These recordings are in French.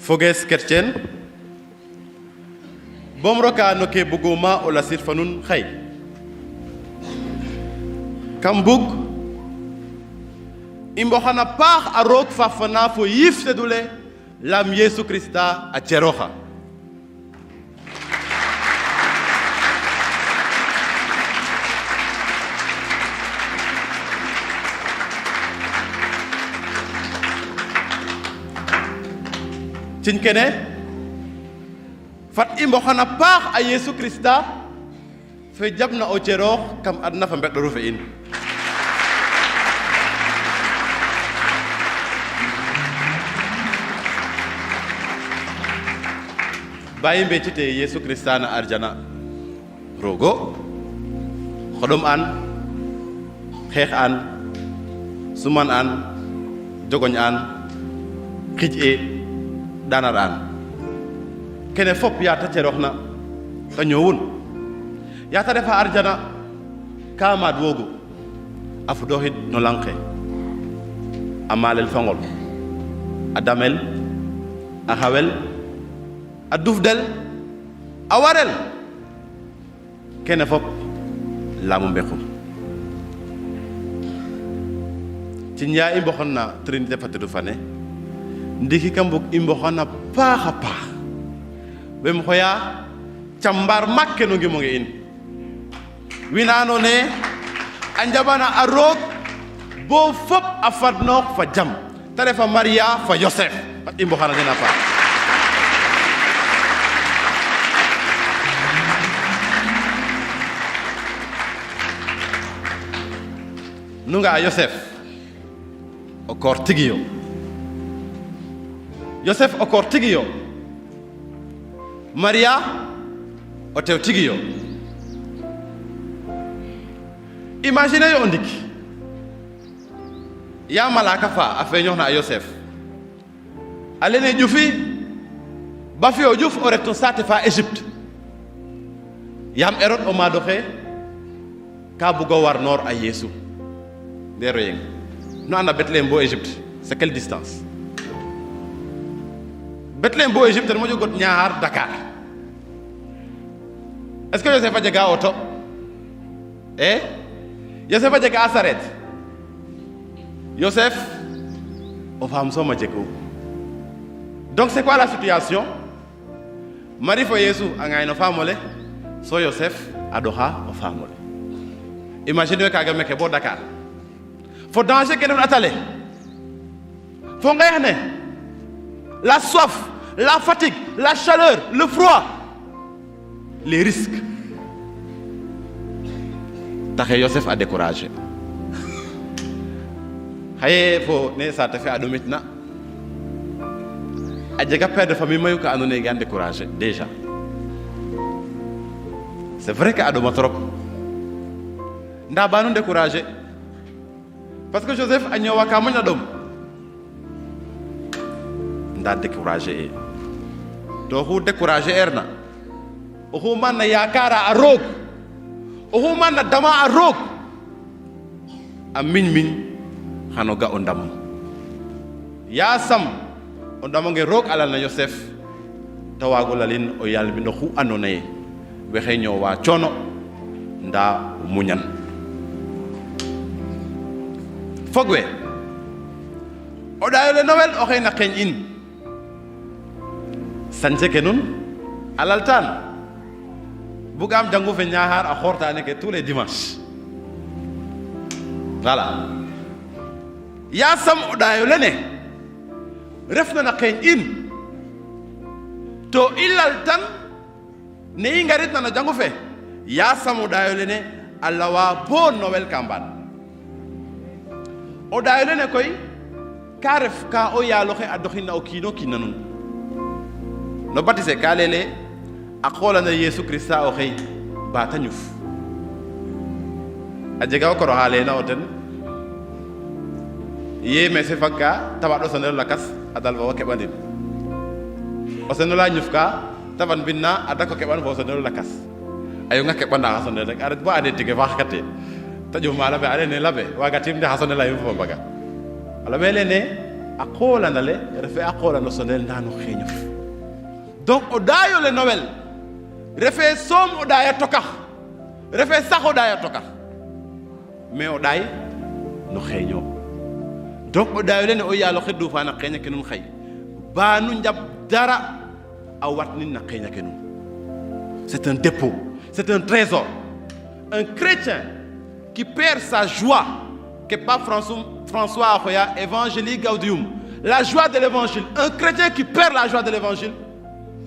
foges kercen bom roka no ke buguma o lasir fanun khay kam bug imbo xana paax a roog fa fana fo yif sedule lam Yesu Krista a ceroxa cin kene fat i mboxana paax a Yesu Krista fe jabna o ceroox kam adna fa mbekɗoru fe in bayi mbecite Yesu Krista na arjana rogo xoɗom an xeex an suman an jogoñ an xij e danar an kene fop yata ceroxna ta ñowun yata refa arjana ka maad wogu a fudoxid no lang ke a malel fa ngol a damel a xawel a dufdel a warel kene fop lamu mbexum ci ñaa i mboxon na trinité fatidu fane ndiki kam bug i mboxana paax a paax wem xoya cambar makke no ngimo nge in wina ando ne a njabana a roog bo fop a fadnoox fa jam te refa Maria fa Joseph fat i mboxana den a paax nu nga a Joseph o koor tigi yo Joseph o koor tigi yo Maria o tew tigi yo imagine yo o ndik ya malaka fa a feeñoxna a Joseph a lene ƴufi ba fi o ƴuf o ret no saate fa Égypte yaam Hérode o maado xe ka bugo war noor a Yeesu ndero yeng no anda Bethléem bo Égypte c'est quelle distance Bethléem bo Égypte ten moƴo got Niakhar Dakar est-ce que Joseph a jega auto Joseph a jega a saret Joseph o faam soom a jegu donc c'est quoi la situation Marie fo Yesu a ŋaay no faamole so Joseph a ɗoxa o faamole imagine we kaaga meke bo Dakar fo danger ke ndef atale fo ngeex ne la soif la fatigue la chaleur le froid les risques taxe Joseph a découragé xaye fo ne saate fe a ɗomitna a jega père de famille mayu ka andoona yee gan découragé déjà c'est vrai que a ɗoma trop nda ba nu découragé parce que Joseph a ñoowa ka moƴna ɗom nda découragé e to oxu découragé erna oxu manna yakara a roog oxu manna dama a roog a miñ xano ga o ndam yasam o ndamonge roog a lal na Joseph te waago lalin o yalmin oxu andoona yee waxey ñoowa coono nda muñan fog we o ɗaayole Noël oxey na qeeñ in sañse ke nun a laltaan bugaam jangu fe Niakhar a xoortaane ke tous les dimanches voilà yaasam o ɗaayole ne refna na qeeñ in to i laltan ne i ngaritna no jangu fe yaasam o ɗaayole ne a lawa bo Noël ka mbaan o ɗaayole ne koy ka ref ka o yaaloxe a doxinna o kiino kiin na nun no batise ka lele a xoolana Yesu Krista o xey baata ñuf a jega o koroxa leena o ten ye mese fag ka ta waaɗ o senelo lakas a dal fo keɓandin o senola ñuf ka ta fan mbinna a dak o keɓan fo o senelo lakas a yonga keɓanda xa sonel rek a ret bo ande tige faax kate ta ƴuf ma laɓe a lene laɓe waga tim de xa sonela yim fo mbaga a laɓe lene akola nale refe akola no sonel nano xeñof donc o dayo le Noël refe som o daya tokax refe sax o daya tokax mais o day no xeño donc o dayo le ne o yalo xeddu fa na xeña ke nun xey ba nu njab dara a watnin na xeña ke nun. C'est un dépôt, c'est un trésor. Un chrétien qui perd sa joie, que Pape François Ahoya, Evangelii Gaudium, la joie de l'évangile. Un chrétien qui perd la joie de l'évangile,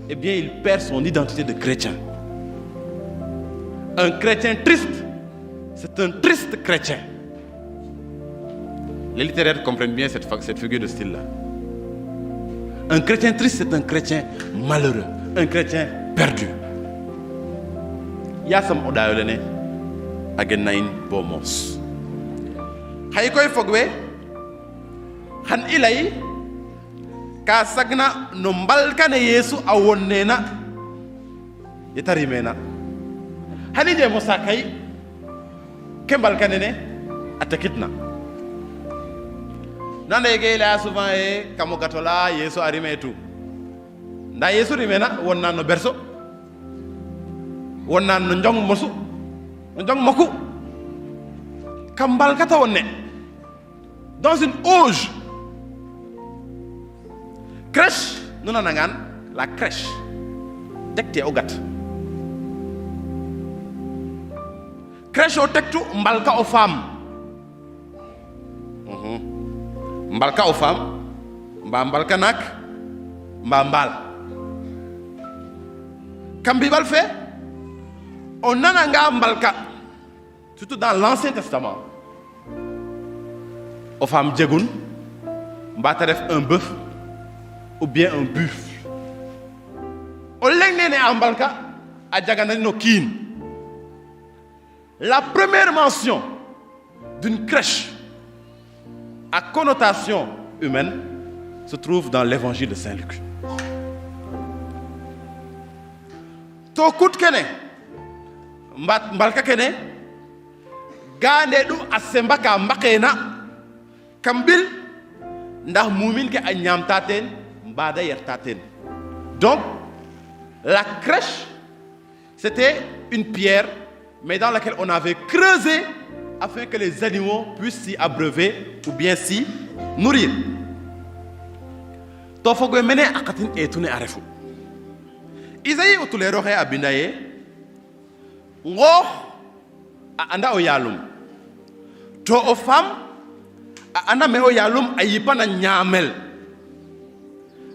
eh bien il perd son identité de chrétien. Un chrétien triste, c'est un triste chrétien. Les littéraires comprennent bien cette figure de style-là. Un chrétien triste, c'est un chrétien malheureux, un chrétien perdu. Yasam odayo lene agen nain bomos hay koy fogwe han ilay ka sagna no mbalkane yesu awonnena yetarimena hani je mosakay ke mbalkane ne atakitna nande ge la souvent e kamo gatola yesu arimetu nda yesu rimena wonna no berso wonnan no njong mosu no njong moku kambal kata wonne dans une auge crèche nous nanangan la crèche tekte o gat crèche o tektu mbalka o femme mbalka o femme mba mbalka nak mba mbal kambibal fe on nananga mbalka surtout dans l'Ancien Testament aux femmes djegoun mbata def un bœuf ou bien un buffle o lengne ne mbalka a jagandani no kin. La première mention d'une crèche à connotation humaine se trouve dans l'évangile de Saint Luc. To kut kene mbalka kene gande du asemba ka mbakena kambil ndax mumin ke a ñamta ten mbada yerta ten. Donc la crèche c'était une pierre mais dans laquelle on avait creusé afin que les animaux puissent s'y abreuver ou bien s'y nourrir. To fogo mene akatin etune arefu Isaïe otulero he abindaye ngo a anda o yalum to o fam a anda me o yalum ayipa na nyamel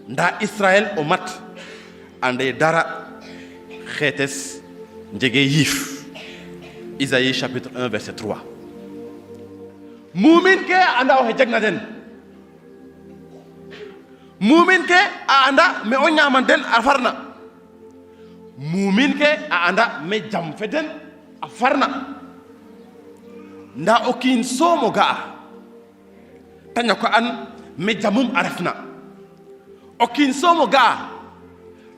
nda Israël o mat ande dara xetes njege yif. Isaïe chapitre 1 verset 3. Mumin ke anda o jegna den mumin ke a anda me o nyaman den afarna mumin ke a anda me jam feden a farna nda okin somo ga tanya ko an me jamum arafna okin somo ga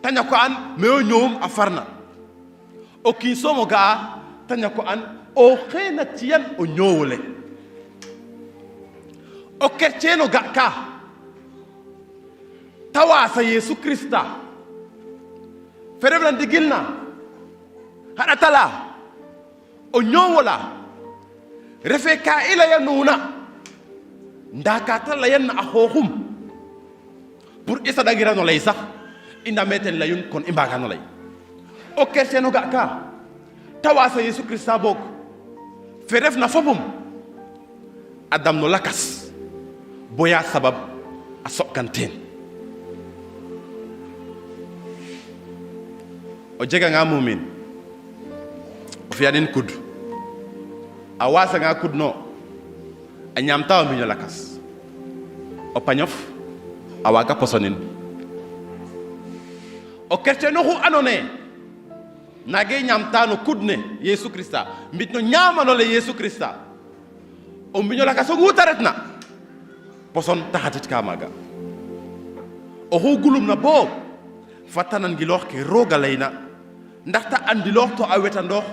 tanya ko an me o ñoom a farna okin somo ga tanya ko an o xena tiyan o ñoowle o kerceno ga ka tawasa Yesu Krista fereblan digilna hada tala o ñowola refe ka ila ya nuna ndaka tala yan a xoxum pour isa dagira no lay sax inda meten layun kon imbaga no lay o kerceno ga ka tawasa Yesu Krista bok feref na fopum adam no lakas boya sabab a sokkanten o jega nga mumin o fiyanin kud a wasa nga kud no a ñamta o mbiño lakas o pañof a waga posonin o kerceno xu andone nage ñamta no kud ne Yesu Krista mbit no ñamano le Yesu Krista o mbiño lakas o nguta retna poson taxatit ka maga o xu gulum na bo fatanan giloox ke roga layna ndaxta andiloox to a wetandoox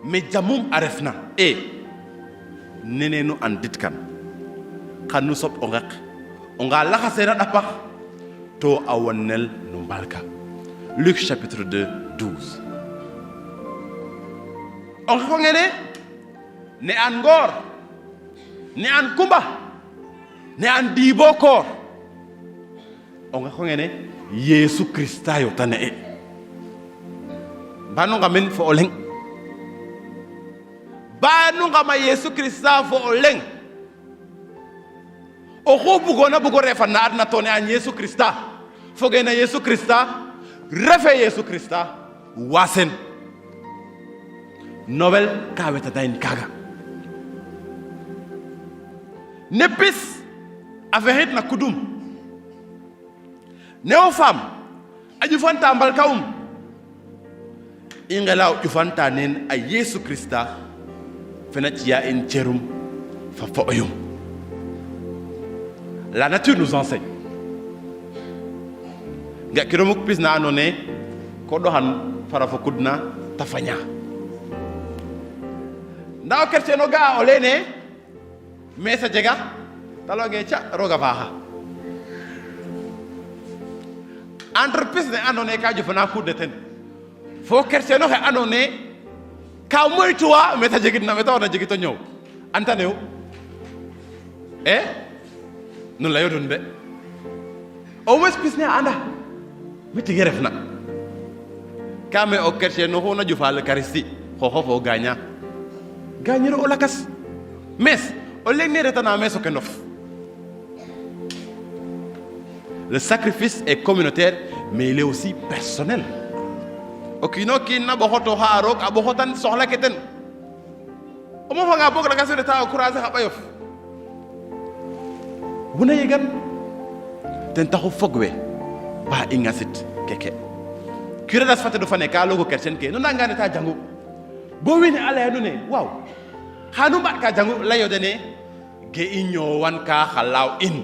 me jamum a refna nene nu andit kan xan nu soɓ o ngeq on ga la khasera dapa to awonnel no mbalka. Luc chapitre 2 12. On khongene ne an ngor ne an kumba ne an dibo kor on khongene Yesu Christa yo tane e banu ngamen fo oleng banu ngama Yesu Christa fo oleng o khobu gona bugo refa na adna tone an Yesu Christa fo gena Yesu Christa refe Yesu Christa wasen Nobel kaweta dain kaga nepis averit na kudum neo fam aju fanta mbal kawum ingela aju fanta nen a Yesu Christa fena tia en cherum fa fo oyum. La nature nous enseigne ga kiromuk pis na anone ko dohan fara fo kudna tafanya ndaw kerceno ga olene mesa jega taloge ca roga faha entreprise ne anone ka jofana kudde ten fo kerceno he anone ka moytuwa meta jegit na meta ona jegito ñew antanew nun la yodun be o wes pis ne anda miti gerefna kame o kerceno ho na jofal karisti ho gaña gagnero o lakas mes o lengne retana mes o kenof. Le sacrifice est communautaire mais il est aussi personnel. Okino ki na bohoto harok abohotan sohla keten o mo fanga bok lakas reta courage habayof buna yegan ten taxu fogwe ba ingasit keke kure das fate do fane ka logo kersen ke no nangane ta jangu bo wini ala no ne waw hanu bat ka jangu layo dene ge inyo wan ka khalaw in.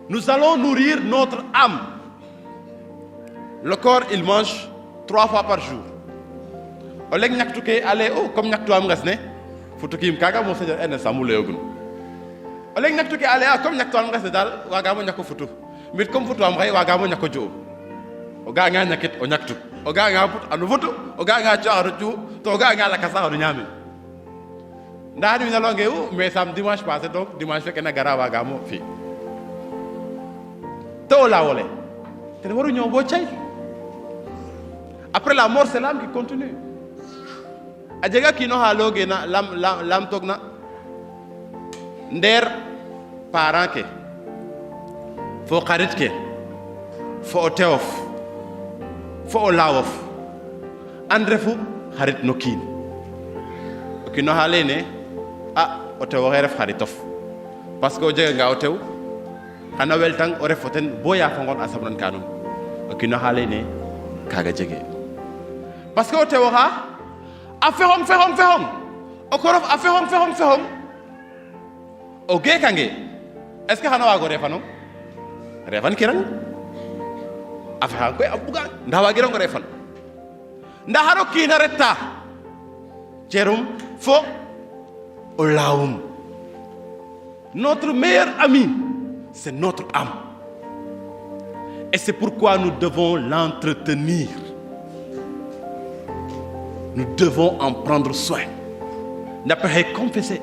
Nous allons nourrir notre âme. Le corps il mange 3 fois par jour. Oleg nyaktu ke ale comme nyaktu am ngasne futukim kaga mo sejo en samule yogun. Oleg nyaktu ke ale comme nyaktu am ngasne dal waga mo nyako futu mit comme futu am xey waga mo nyako jo o ga nga nyakit o nyaktu o ga nga put anu futu o ga nga chaaru ju to ga nga la kasa o nyami ndadi mi nalonge mais sam dimanche passé donc dimanche fekk na gara waga mo fi to la wolé té waru ñoo bo cey. Après la mort c'est l'âme qui continue. Adjega kino haloge na lam togna nder parent ke fo xarit ke fo teof fo lawof andrefu xarit no kin kino halene o tew ref xaritof parce que o jega nga o tew xana weltang o ref foten boya fa ngon asabran kanum kino halene kaga jege parce que o tew xa a fexong o korof a fexong o gekange est ce que xana wago refanong refan kirang a fexang koy a buga nda wagirang o refan nda xaro kiina reta cerum fo o lawum. Notre meilleur ami c'est notre âme et c'est pourquoi nous devons l'entretenir. Nous devons en prendre soin. N'appelez confesser,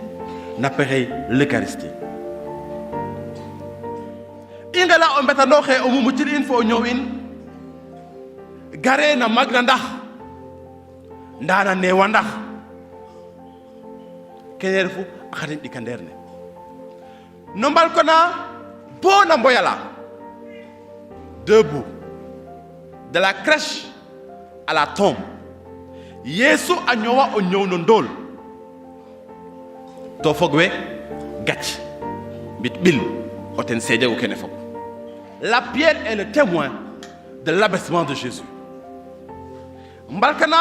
n'appelez l'Eucharistie. Ingala on beta noxe o mumutil info ñowin gare na magna ndax ndana newa ndax kener fu xatin dikanderne nombal kona bona mboyala debout de la crèche à la tombe Yesu anyowa o ñow no ndol to fogwe gatch bit bil oten sédé ou kene fok. La pierre est le témoin de l'abaissement de Jésus. Mbalkana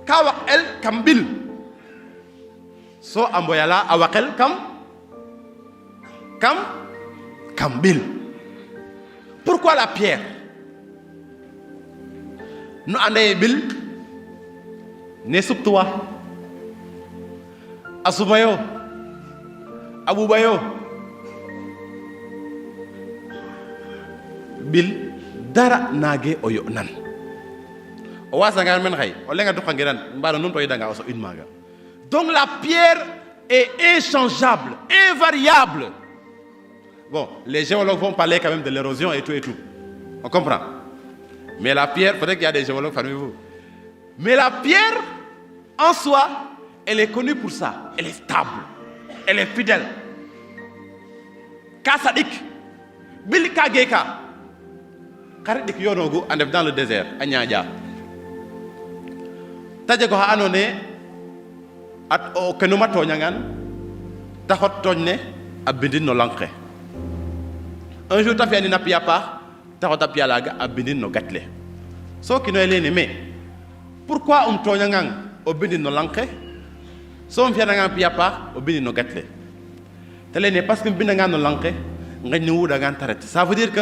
kawa el kambil so amboyala awakel kambil. Pourquoi la pierre? Nous ande bil ne subtuwa asumayo abubayo bil dara nage o yo nan o wasanga men xay o lenga duxa ngiran mbano non to yidanga o so une maga. Donc la pierre est inchangeable, invariable. Bon, les géologues vont parler quand même de l'érosion et tout. On comprend. Mais la pierre, peut-être qu'il y a des géologues parmi vous. Mais la pierre, en soi, elle est connue pour ça. Elle est stable. Elle est fidèle. Kasadik, Bilika Geka. Karidik Yonogu, on est dans le désert, à Nyadja. Tadjeko ha anone, at o kenuma tonyangan, tahot tonne, abindin no lankre. Un jour, tu as fait un napiapa, tu as fait un bindin no gatle. So qui nous mais pourquoi on tonyangang au bindin no lankre? So on fait un piapa au bindin no gatle. Telle n'est parce que bindin no lankre, on gagne ou d'agan taret. Ça veut dire que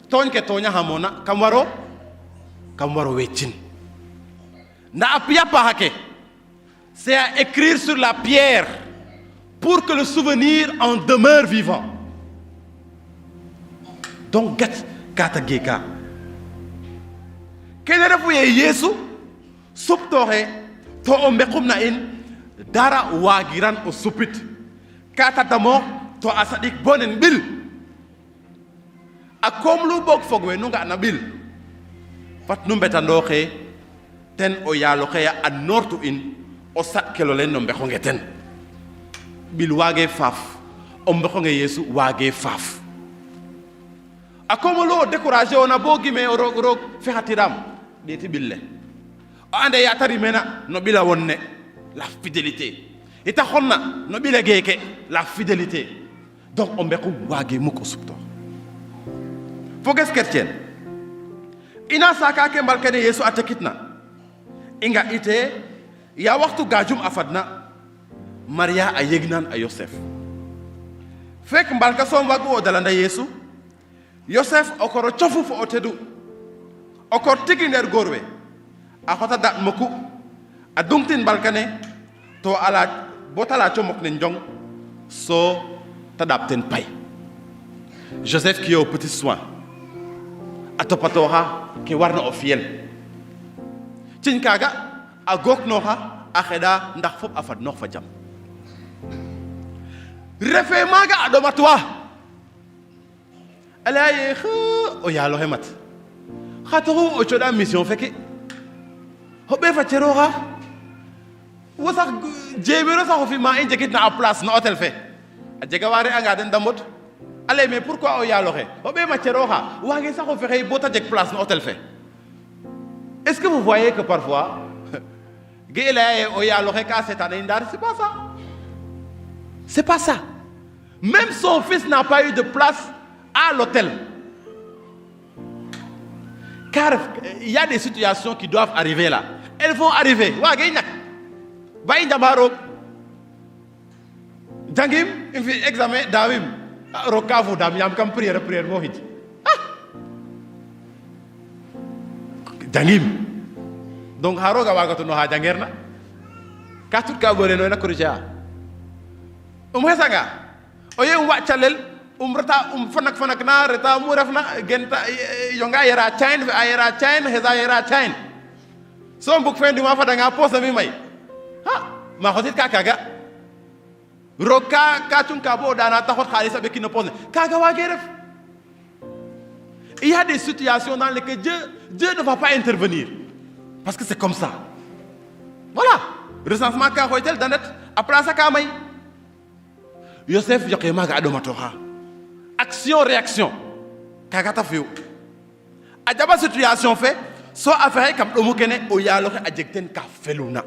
ton que tonya hamona, kamwaro wechin. Na piapa hake, c'est à écrire sur la pierre pour que le souvenir en demeure vivant. Donc gat kata geka kene refu ye yesu subtore to o mbekum na in dara wagiran o supit kata damo to asadik bonen bil akom lu bok fogwe nunga na bil fat nu mbetando xe ten o yalo xe ya a nortu in o sat kelo len no mbexonge ten bil wage faf o mbexonge yesu wage faf. A comme l'eau découragé, on a beau guimé au rog ferratiram, des tibille. Ande yatari mena, nobila wonne, la fidélité. Et ta honna, nobila geke, la fidélité. Donc on beku wage muko subto. Foges kertien. Ina saka ke mbalkane yesu atekitna. Inga ite, ya waktu gajum afadna, Maria a yegnan a Yosef. Fek mbalka son wagu o dalanda yesu, Yosef okoro chofu fo otedu okor tigi nder gorwe a hota dat moku a dungtin balkane to ala botala chomok ne njong so tadapten pay. Joseph qui est au petit soin atopatora ki warna o fiel cin kaga a gok noha a xeda ndax fop a fad nox fa jam refe maga a domatwa ala ye o yalo hemat khatoro o choda mission feke hobe fa ceroxa wo sax jebero sax fi ma en jekit na a place na hôtel fe a jega ware anga den damot ale mais pourquoi o yalo xe hobe ma ceroxa wage sax o fexe bota jeg place na hôtel fe. Est-ce que vous voyez que parfois gela o yalo xe ka setane ndar, c'est pas ça. C'est pas ça. Même son fils n'a pas eu de place à l'hôtel. Car il y a des situations qui doivent arriver là. Elles vont arriver. Jangim, il fait examen d'avim. Rokavu dam yam kam prière mohit. Jangim. Donc haroga wagato no ha jangerna. Katut ka bore no na kurja. Hesanga. Oye wa chalel reta fanak na reta mu refna genta yonga yera chain ayera chain heza yera chain so mbuk fendi ma fada nga posa mi may ha ma xotit ka kaga roka ka tun ka bo dana taxot khalisa be kino pose kaga wage ref. Il y a des situations dans lesquelles Dieu ne va pas intervenir parce que c'est comme ça. Voilà, recensement ka hotel danet a place ka may Yosef yoke maga adomatoha. Action-réaction. Kagata fiu. Adaba situation fait, so affaire comme omukene o yalo adjecten ka feluna.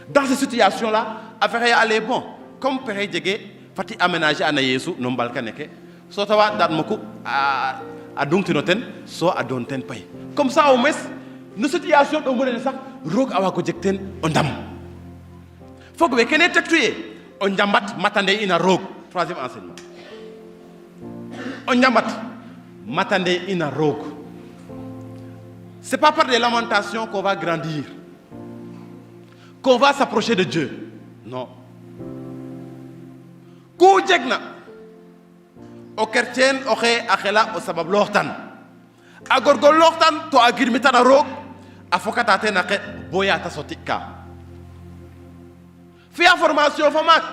Dans cette situation là, affaire aller bon. Comme père djege fati aménager ana Yesu no balkaneke. So tawa dat moko a dungtinoten so a donten pay. Comme ça au moins nous situation do mone sax rok awa ko jekten ondam. Faut que kene tektuye on jambat matande ina rok. Troisième enseignement. On yamat matande ina rok. C'est pas par des lamentations qu'on va grandir, qu'on va s'approcher de Dieu. Non. Kou jegna o kertien oxe akhela o sabab lohtan a gorgollox tan to a girmitana roog a fokata ten a qe bo yata sotika fiya formation fa maak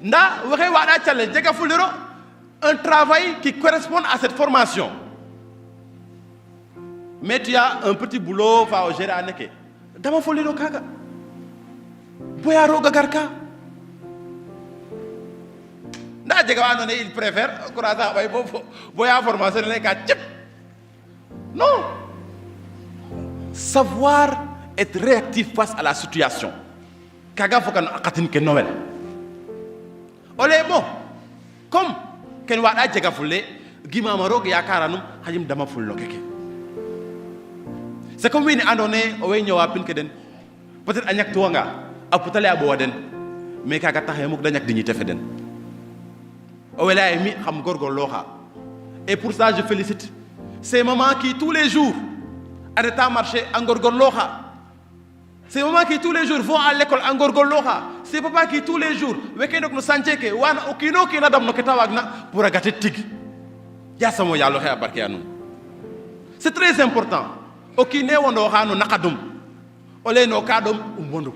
nda waxey waɗa calel jega fuliro un travail qui correspond à cette formation mais tu as un petit boulot fa o gérer aneke dama foliro kaga boya roga garka nda jega wa andona il préfère courage bay boya formation ne ka cep non savoir être réactif face à la situation kaga fokan akatin ke Noël ole bon comme ken waɗa jega fulle gimama roga yakaranum hajim dama fullo keke c'est comme wini andone o way ñowa pin ke den peut-être a ñak tuwanga a putale a ɓowa den mais kaga taxe muk da ñak dignité fe den o way laya mi xam gorgorloxa et pour ça je félicite ces mamans qui tous les jours arrêtent marché a ngorgorloxa ces mamans qui tous les jours vont à l'école a ngorgorloxa ces papas qui tous les jours weke dok no santé ke wana o kiino kiina dam no ke ta waagna pour a gate tig yasamo yaalo xe a barke a nuun c'est très important o kiine wondoxa no naqadum o leyno ka ɗom wondu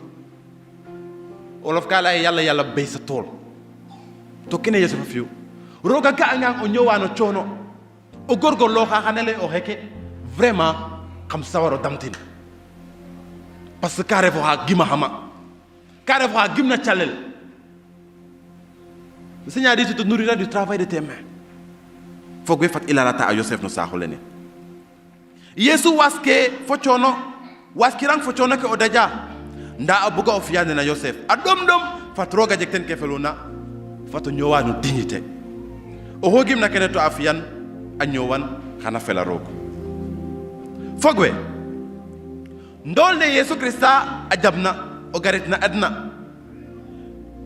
wolof ka leye yalla yalla bay sa tool to kene yeso fa fiyu roga ga'angang o ñowano coono o gorgorloxa xane lay o xeke vraiment xam sawaro damtin parce que ka refo xa gimaxama ka refo xa gimna calel le Seigneur dit tu te nourriras du travail de tes mains foog we fat i lalata a Yosef no saaxo lene Yesu waske fo coono waskirang fo coono ke o daja nda a buga o fiyane na Yosef a ɗom fat roga jeg ten ke feluna fat o ñowa no dignité o xogim na kene to a fiyan a ñowan xana fela roog foog we ndool ne Yesu Krista a jabna o garit na adna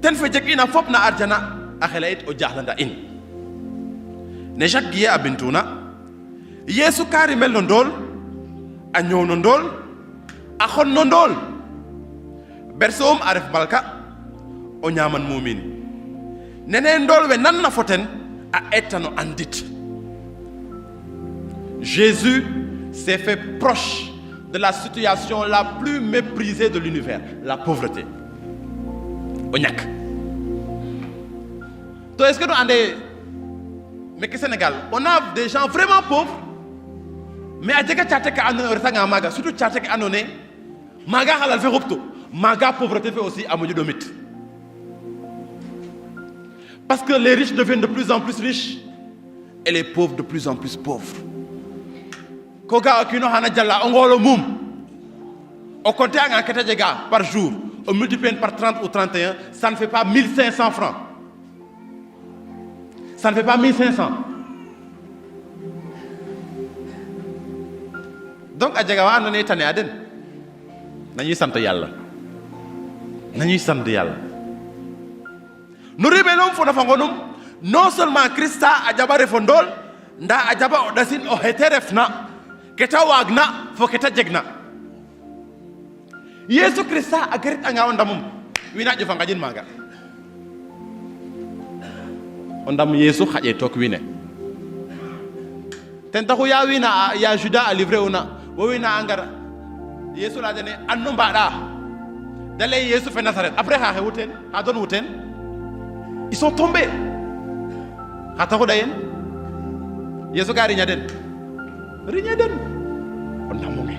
ten fe jeg ina fop na arjana a xela it o jaxlanda in ne Jacques giye a bintuna Yesu ka rimel no ndool a ñoow no ndool a xon no ndool berso'um a ref balka o ñaaman muumin nene ndool we nan na fo ten a eta no andit Jésus s'est fait proche de la situation la plus méprisée de l'univers, la pauvreté. O ñak. To est-ce que nous andé mais que Sénégal, on a des gens vraiment pauvres mais a jega carte ka andone o retanga maga surtout carte ka andone maga halal fe xoptu maga pauvreté fait aussi amoñu domit. Parce que les riches deviennent de plus en plus riches et les pauvres de plus en plus pauvres. Koga okino hana jalla ongolo mum au compte en kete jega par jour on multiplie par 30 ou 31 ça ne fait pas 1500 francs ça ne fait pas 1500 donc a jega wa andone tane aden nañuy sant yalla no rebelum fo dafa ngonum non seulement Christa a jaba refondol nda a jaba o dasin o hete refna keta wagna fo keta jegna Yesu Krista a garit anga o ndamum wina jofa ngajin maga o ndam Yesu xaƴe took wine ten taxu ya wina ya Judas a livré una wo wina a ngara Yesu la dene annu mbaɗa da lay Yesu fe Nazareth après xa xewu ten xa doon wu ten ils sont tombés xa taxu dayen Yesu ka riña den on ndamonge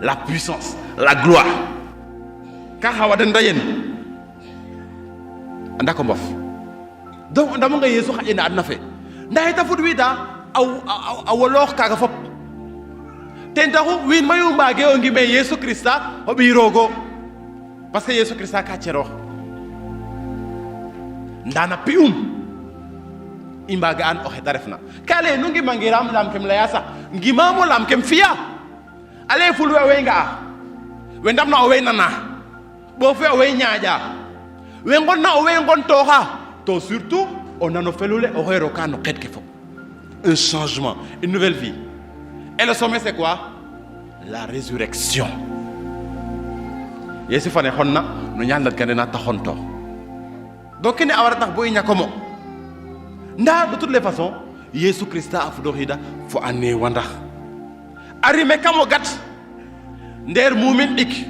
la puissance la gloire ka xawa den dayen anda ko mbof donc on ndamonge Yesu xaƴena adna fe nda ta fud wida a woloox kaga fop ten taxu wiin mayu mbaage o ngime Yesu Krista o ɓiy roogo parce que Yesu Krista ka ceroox nda na pi'um i mbaage an o xeta refna ka leye nu ngimangiram lam kem leya sax ngimamo lam kem fiya a leye ful we owey nga'a we ndamna owey nana ɓoof fe owey ñaaƴa we ngonna owey ngontooxa to surtout o nano felule oxey roka no xeet ke fop un changement, une nouvelle vie. Et le sommet c'est quoi? La résurrection. Yesu fane xonna no ñaandat kanena taxonto donc kene awara tax boy ñakomo nda de toutes les façons Yesu Christa a fudoxida fo a newandax a rime kam o gat ndeer mumin ɗik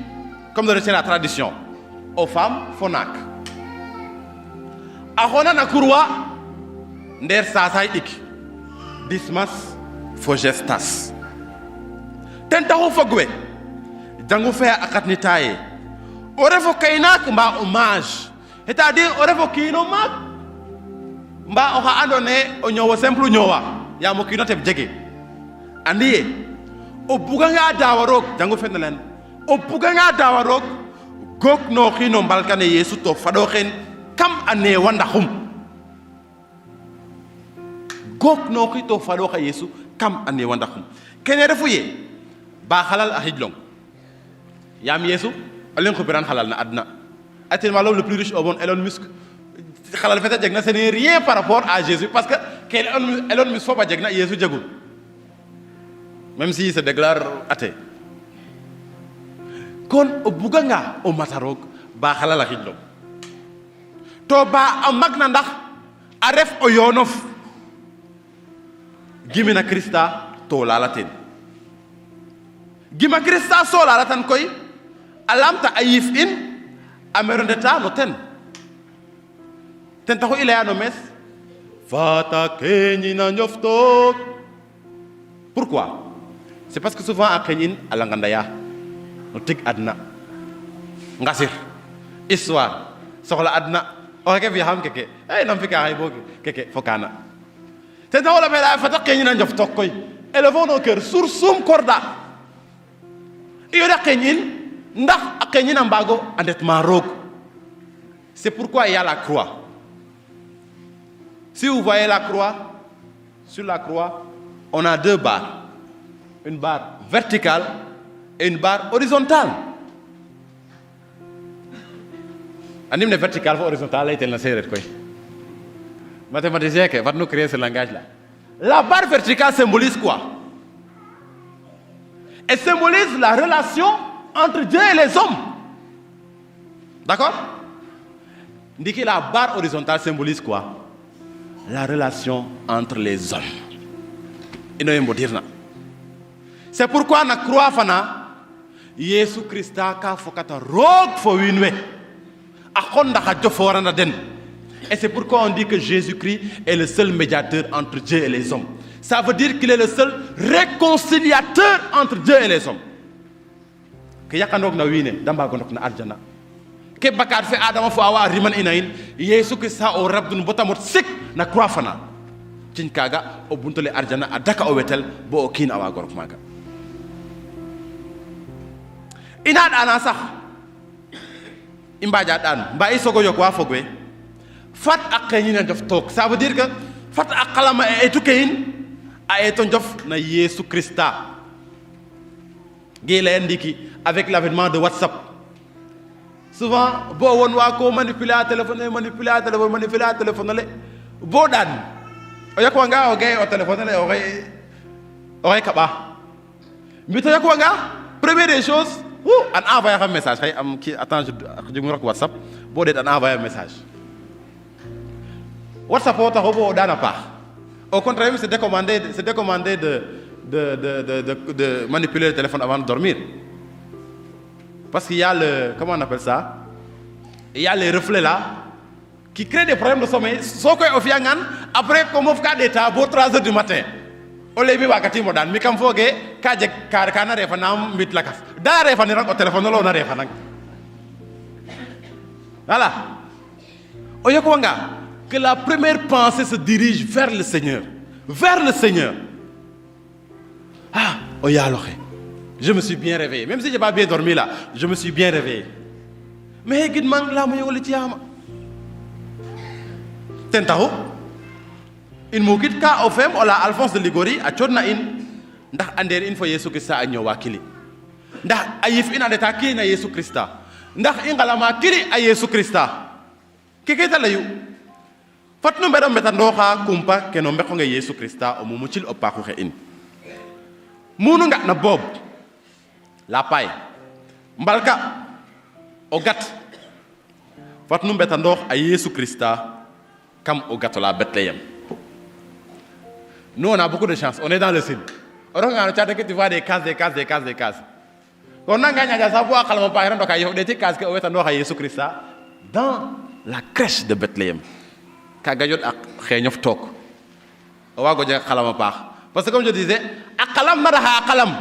comme le retient la tradition aux femmes fo naak a xona na croix ndeer sasay ɗik Dismas fo Gestas ten taxu fog we jangu fe a xatnita ye o refo kaynaak mba o mage c'est-à-dire o refo kiino maak mba oxa andoona yee o ñoowo simple ñoowa yaam o kiin o teɓ jege andi ye o buganga daawa roog jangu fe ne leen o buganga daawa roog gooknooxi no mbalka ne Yeesu to faɗooxeen kam a neewa ndaxum gooknooxi to faɗooxa Yeesu kam a neewa ndaxum kene refu ye ba xalal a xijlong yaam Yeesu o leŋ xupiran xalal na adna actuellement l'homme le plus riche au monde Elon Musk xalal fete jeg na ce n'est rien par rapport à Jésus parce que Elon Musk fop a jeg na Yeesu jegul même si se déclare athée kon o buganga o mata roog ba xalal a xijlong to ba a mag na ndax a ref o yoonof gimina Krista to laala ten gima Krista so laala tan koy a lamta a yiif in a merondeta no ten taxu i leya no mes fata keñina njoftook pourquoi c'est parce que souvent a keñ in a langa ndaya no tig adna ngasir histoire soxla adna o xeke fiya xam keke nam fi ka xay bo keke fo kana ten taxu la leya fata keñina njoftook koy élevons nos cœurs sur sum korda i yoda keñ in ndax a keñ in a mbaago a ndet ma roog c'est pourquoi il y a la croix. Si vous voyez la croix, sur la croix, on a deux barres. Une barre verticale et une barre horizontale. Anime ne verticale ou horizontale, est la série quoi. Mathématicien qui va nous créer ce langage-là. La barre verticale symbolise quoi? Elle symbolise la relation entre Dieu et les hommes. D'accord? Indiquer la barre horizontale symbolise quoi? La relation entre les hommes. C'est pourquoi na croix fana Yesu Christa ka fokata roog fo winwe a xonda xa joforana den. Et c'est pourquoi on dit que Jésus-Christ est le seul médiateur entre Dieu et les hommes. Ça veut dire qu'il est le seul réconciliateur entre Dieu et les hommes. Que yakandok na wine damba gondok na arjana. Que bakar fe adama fo awa riman inain Yesu Christa o rabdun botamot sik na croix fana cin kaga o buntole arjana a daka o wetel bo o kiin awa gorok maga ina ɗana sax i mbaja ɗan mba i sogo yok wa fogwe fat a qeñina njof took ça veut dire que fat a qalama e etu ke in a eto njof na Yesu Christa ge leyen ndiki avec l'avènement de WhatsApp. Souvent, bo won wa ko manipuler à téléphone le bo dan o yakwa nga o gay o téléphone le o ray kaba mi to yakwa nga première des choses an envoyer un message hay am ki attends je me WhatsApp bo det an envoyer un message WhatsApp o taxo bo dana pas au contraire c'est décommandé de manipuler le téléphone avant de dormir. Parce qu'il y a le, comment on appelle ça? Il y a les reflets là qui créent des problèmes de sommeil. Sauf que au fiangan, après comme on fait des tabous 3h du matin, on les met wakati moderne. Mais comme faut que kajek karkana refanam mit lakas. Da refanira au téléphone là on a refanang. Voilà. Oyakwanga que la première pensée se dirige vers le Seigneur, vers le Seigneur. Ah, oyaloche. Je me suis bien réveillé. Même si je n'ai pas bien dormi là, je me suis bien réveillé. Mais il manque là, mais il y a Tentaho. Il m'a dit qu'au fait, on a Alphonse de Ligori à Tchorna in. Ndax ander in fo Yesu Christa a ñowa kili. Ndax ayif in andeta kili na Yesu Christa. Ndax ingalama kili a Yesu Christa. Keketa layu. Fatnu mbedam metandoxa kumpa keno mbeko nge Yesu Christa o mumuchil o paxu xe in. Munu nga na bob. La paille mbalka o gat fat nu mbeta ndox a Yesu Christa kam o gato la Bethléem Nous, on a beaucoup de chance. On est dans le sud. Alors, que tu vois des cases. On a gagné à savoir quand on parle de des cases que on Jésus Christ dans la crèche de Bethléem. Kagayot ak xéñof tok. Wa go jé xalama pax. Parce que comme je disais, akalam maraha akalam.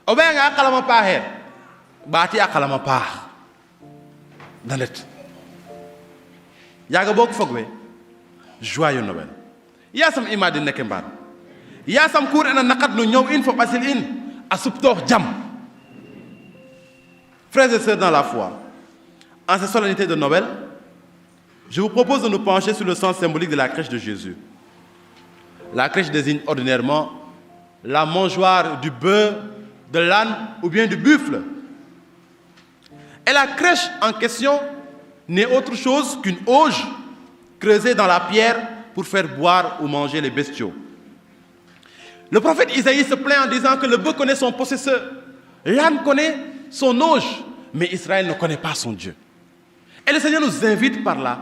Obenga akalama pax. Bati akalama pax. Dalet. Yaga bok fogwe. Joyeux Noël. Yasam imadi nekembar. Yasam cour en nakat no ñew in fo basil in asuptor jam. Frères et sœurs dans la foi, en cette solennité de Noël, je vous propose de nous pencher sur le sens symbolique de la crèche de Jésus. La crèche désigne ordinairement la mangeoire du bœuf, de l'âne ou bien du buffle. Et la crèche en question n'est autre chose qu'une auge creusée dans la pierre pour faire boire ou manger les bestiaux. Le prophète Isaïe se plaint en disant que le bœuf connaît son possesseur, l'âne connaît son auge, mais Israël ne connaît pas son Dieu. Et le Seigneur nous invite par là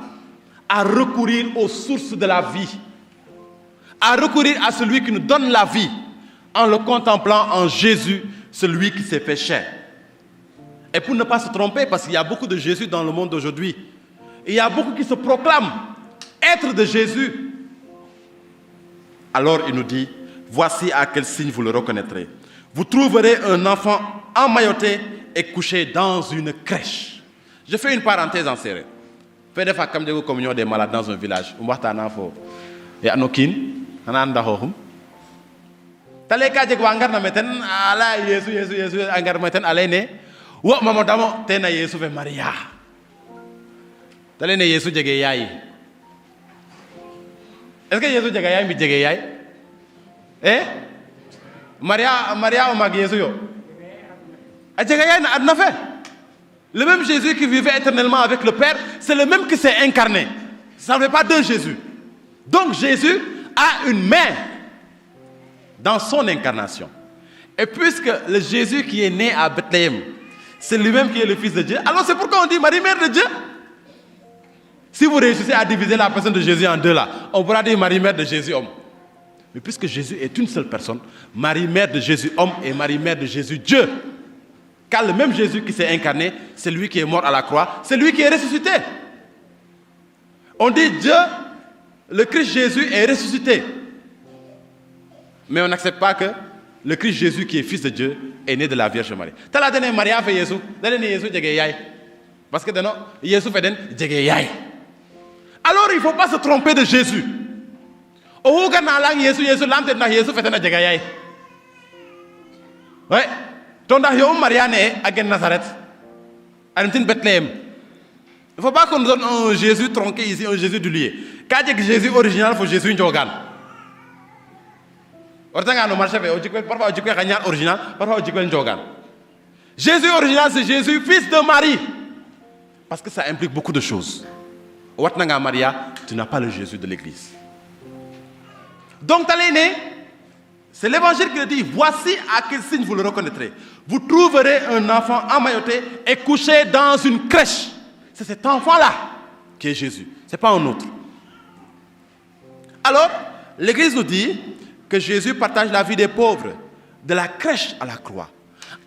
à recourir aux sources de la vie, à recourir à celui qui nous donne la vie, en le contemplant en Jésus, celui qui s'est fait chair. Et pour ne pas se tromper, parce qu'il y a beaucoup de Jésus dans le monde d'aujourd'hui, il y a beaucoup qui se proclament être de Jésus. Alors il nous dit, voici à quel signe vous le reconnaîtrez. Vous trouverez un enfant emmailloté et couché dans une crèche. Je fais une parenthèse en série. Fais des fois comme des communions des malades dans un village. Et à Nokin, on a un dahoum. T'allais qu'à dire qu'angar na meten, ala Jésus, angar meten, allez né. Ou maman damo, t'es na Jésus ve Maria. T'allais né Jésus djege yaï. Est-ce que Jésus djege yaï mi djege yaï? Eh? Maria ou mag Jésus yo? Le même Jésus qui vivait éternellement avec le Père, c'est le même qui s'est incarné. Ça ne veut pas deux Jésus. Donc Jésus a une mère dans son incarnation. Et puisque le Jésus qui est né à Bethléem, c'est lui-même qui est le Fils de Dieu, alors c'est pourquoi on dit Marie, mère de Dieu. Si vous réussissez à diviser la personne de Jésus en deux là, on pourra dire Marie, mère de Jésus, homme. Mais puisque Jésus est une seule personne, Marie, mère de Jésus, homme, et Marie, mère de Jésus, Dieu. Car le même Jésus qui s'est incarné, c'est lui qui est mort à la croix, c'est lui qui est ressuscité. On dit Dieu, le Christ Jésus est ressuscité. Mais on n'accepte pas que le Christ Jésus qui est fils de Dieu est né de la Vierge Marie. T'as la dernière Maria fait Jésus, la dernière Jésus djege yaï. Parce que non, Jésus fait den djege yaï. Alors il ne faut pas se tromper de Jésus. Au Ghana lang Jésus l'ante na Jésus fait den djege yaï. Ouais. Tonda yo Mariane à Nazareth, à Bethléem. Il ne faut pas qu'on nous donne un Jésus tronqué ici, un Jésus du lié. Quand il y a Jésus original, il faut Jésus Ndjogan. Parfois, il y a original, parfois, il y a Ndjogan. Jésus original, c'est Jésus, fils de Marie. Parce que ça implique beaucoup de choses. Watnanga Maria, tu n'as pas le Jésus de l'église. Donc, tu es né. C'est l'évangile qui le dit, voici à quel signe vous le reconnaîtrez. Vous trouverez un enfant emmailloté et couché dans une crèche. C'est cet enfant-là qui est Jésus. Ce n'est pas un autre. Alors, l'Église nous dit que Jésus partage la vie des pauvres, de la crèche à la croix,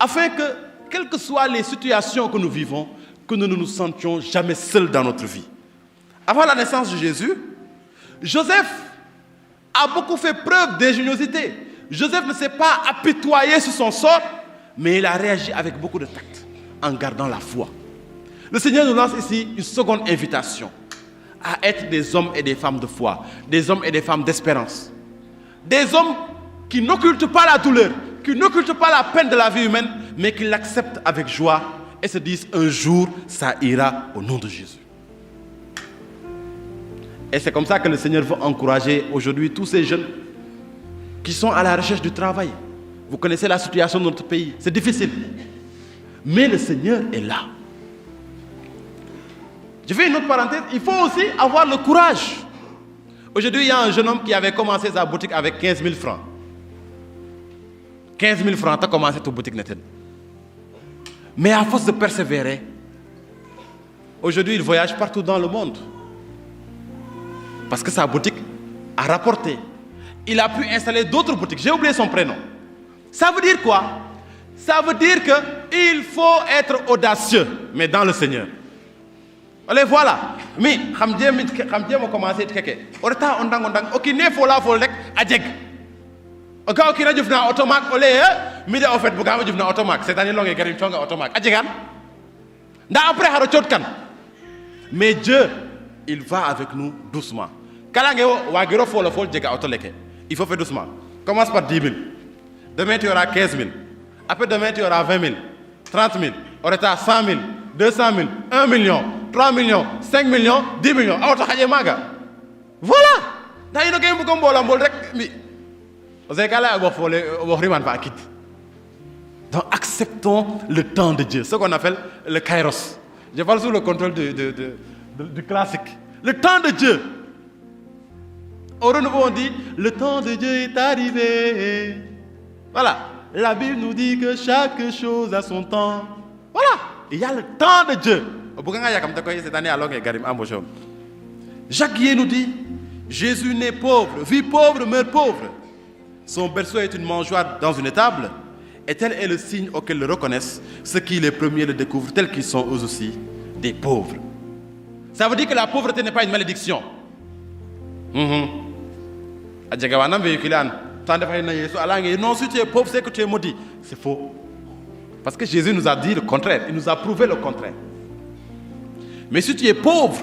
afin que, quelles que soient les situations que nous vivons, que nous ne nous sentions jamais seuls dans notre vie. Avant la naissance de Jésus, Joseph a beaucoup fait preuve d'ingéniosité. Joseph ne s'est pas apitoyé sur son sort, mais il a réagi avec beaucoup de tact, en gardant la foi. Le Seigneur nous lance ici une seconde invitation à être des hommes et des femmes de foi, des hommes et des femmes d'espérance. Des hommes qui n'occultent pas la douleur, qui n'occultent pas la peine de la vie humaine, mais qui l'acceptent avec joie et se disent un jour, ça ira au nom de Jésus. Et c'est comme ça que le Seigneur veut encourager aujourd'hui tous ces jeunes qui sont à la recherche du travail. Vous connaissez la situation de notre pays, c'est difficile. Mais le Seigneur est là. Je fais une autre parenthèse, il faut aussi avoir le courage. Aujourd'hui, il y a un jeune homme qui avait commencé sa boutique avec 15 000 francs. 15 000 francs, tu as commencé ta boutique. Mais à force de persévérer, aujourd'hui, il voyage partout dans le monde. Parce que sa boutique a rapporté. il a pu installer d'autres boutiques. J'ai oublié son prénom. Ça veut dire quoi? Ça veut dire qu'il faut être audacieux, mais dans le Seigneur. Allez, voilà. Mais, je commencé à dire, ok, ne faut la faut lek adjeg. Ok, ok, na jufna automatique, olé, mi de en fait, bu gama jufna automatique. C'est-à-dire, longue garim chonga automatique. Adjegan. Nda après, haro chotkan. Mais Dieu, il va avec nous doucement. Il faut faire doucement. Commence par 10 000. Demain, tu auras 15 000. Après, demain, tu auras 20 000, 30 000. On est à 100 000, 200 000, 1 million, 3 millions, 5 millions, 10 millions. Voilà. Donc, acceptons le temps de Dieu. Ce qu'on appelle le kairos. Je parle sous le contrôle du classique. Le temps de Dieu. Au renouveau, on dit, le temps de Dieu est arrivé. Voilà. La Bible nous dit que chaque chose a son temps. Voilà. Il y a le temps de Dieu. Jacques Guillet nous dit, Jésus naît pauvre, vit pauvre, meurt pauvre. Son berceau est une mangeoire dans une étable. Et tel est le signe auquel le reconnaissent ceux qui les premiers le découvrent, tels qu'ils sont eux aussi des pauvres. Ça veut dire que la pauvreté n'est pas une malédiction. Non, si tu es pauvre, c'est que tu es maudit. C'est faux. Parce que Jésus nous a dit le contraire. Il nous a prouvé le contraire. Mais si tu es pauvre,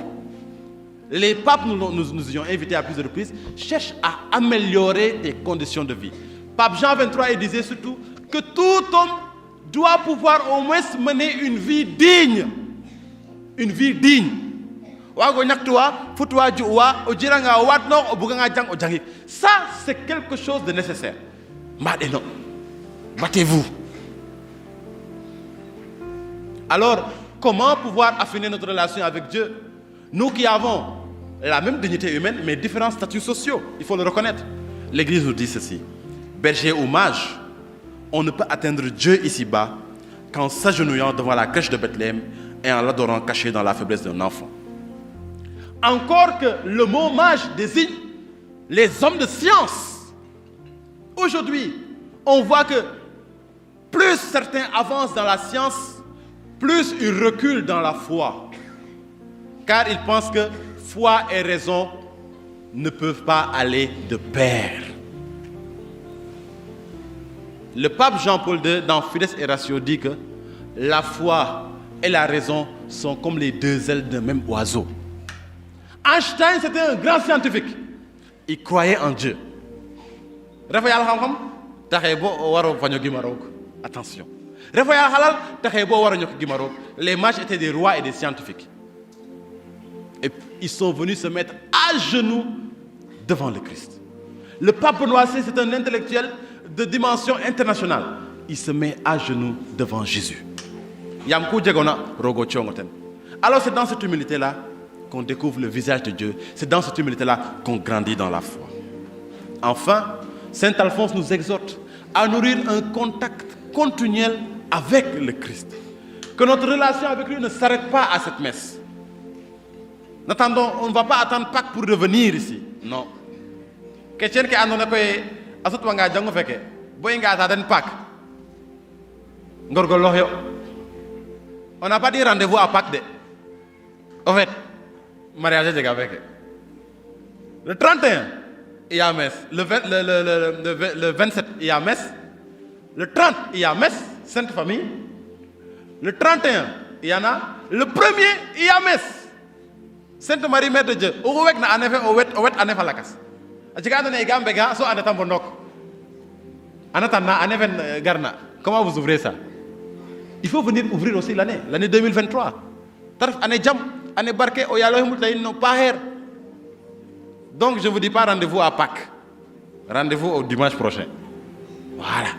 les papes nous y ont invités à plusieurs reprises, cherche à améliorer tes conditions de vie. Pape Jean 23 il disait surtout que tout homme doit pouvoir au moins mener une vie digne. Une vie digne. Ça, c'est quelque chose de nécessaire. Maintenant, battez-vous. Alors, comment pouvoir affiner notre relation avec Dieu? Nous qui avons la même dignité humaine, mais différents statuts sociaux, il faut le reconnaître. L'Église nous dit ceci. Berger ou mage, on ne peut atteindre Dieu ici-bas qu'en s'agenouillant devant la crèche de Bethléem et en l'adorant caché dans la faiblesse d'un enfant. Encore que le mot mage désigne les hommes de science. Aujourd'hui, on voit que plus certains avancent dans la science, plus ils reculent dans la foi. Car ils pensent que foi et raison ne peuvent pas aller de pair. Le pape Jean-Paul II, dans Fides et Ratio, dit que la foi et la raison sont comme les deux ailes d'un même oiseau. Einstein, c'était un grand scientifique. Il croyait en Dieu. Attention. Les mages étaient des rois et des scientifiques. Et ils sont venus se mettre à genoux devant le Christ. Le pape Benoît XVI, c'est un intellectuel de dimension internationale. Il se met à genoux devant Jésus. Alors c'est dans cette humilité-là qu'on découvre le visage de Dieu. C'est dans cette humilité-là qu'on grandit dans la foi. Enfin, Saint Alphonse nous exhorte à nourrir un contact continuel avec le Christ. Que notre relation avec lui ne s'arrête pas à cette messe. N'attendons, on ne va pas attendre Pâques pour revenir ici. Non. Quelqu'un qui a annoncé que asut wanga jango feke boy nga ta den Pâques. Ngorgol loxyo. On n'a pas dit rendez-vous à Pâques de. En fait, mariage est déjà avec. Le 31, il y a messe. Le 27, il y a messe. Le 30, il y a messe, Sainte Famille. Le 31, il y en a. Le 1er, il y a messe. Sainte Marie, Mère de Dieu. Comment vous ouvrez ça? Il faut venir ouvrir aussi l'année 2023. Année barquée, donc je ne vous dis pas rendez-vous à Pâques. Rendez-vous au dimanche prochain. Voilà.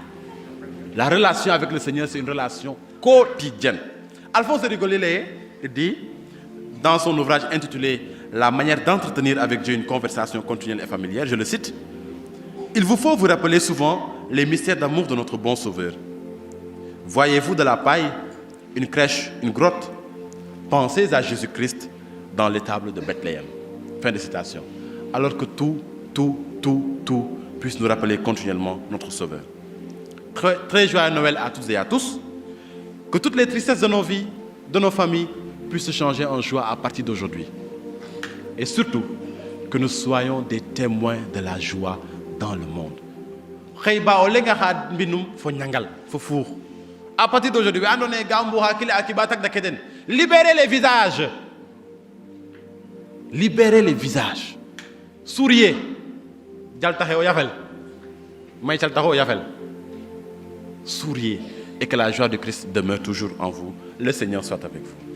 La relation avec le Seigneur, c'est une relation quotidienne. Alphonse de Rigollet dit, dans son ouvrage intitulé « La manière d'entretenir avec Dieu une conversation continuelle et familière », je le cite, « Il vous faut vous rappeler souvent les mystères d'amour de notre bon Sauveur. Voyez-vous de la paille, une crèche, une grotte? Pensez à Jésus-Christ dans l'étable de Bethléem. » Fin de citation. Alors que tout puisse nous rappeler continuellement notre Sauveur. Très, très joyeux Noël à toutes et à tous. Que toutes les tristesses de nos vies, de nos familles, puissent se changer en joie à partir d'aujourd'hui. Et surtout, que nous soyons des témoins de la joie dans le monde. À partir d'aujourd'hui, libérez les visages. Libérez les visages. Souriez. Souriez et que la joie de Christ demeure toujours en vous. Le Seigneur soit avec vous.